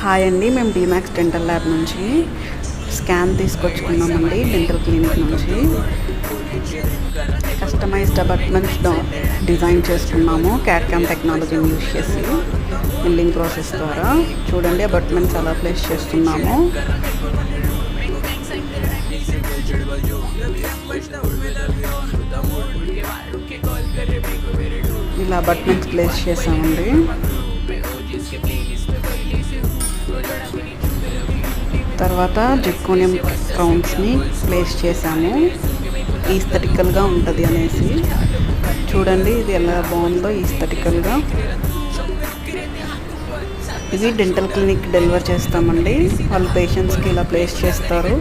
Hi అండి, మేము డీమాక్స్ dental lab నుంచి స్కాన్ తీసుకొచ్చుకున్నామండి. డెంటల్ క్లినిక్ నుంచి కస్టమైజ్డ్ అబాట్మెంట్స్ డిజైన్ చేసుకున్నాము. క్యాడ్-క్యామ్ టెక్నాలజీని యూజ్ చేసి మిల్లింగ్ ప్రాసెస్ ద్వారా. చూడండి, అబాట్మెంట్స్ అలా ప్లేస్ చేస్తున్నాము. ఇలా అబాట్మెంట్స్ ప్లేస్ చేసామండి. తర్వాత జిర్కోనియం క్రౌన్స్ని ప్లేస్ చేశాము, ఈస్థెటికల్గా ఉంటుంది అనేసి. చూడండి ఇది ఎలా బాగుందో ఈస్థెటికల్గా. ఇది డెంటల్ క్లినిక్ డెలివర్ చేస్తామండి. వాళ్ళు పేషెంట్స్కి ఇలా ప్లేస్ చేస్తారు.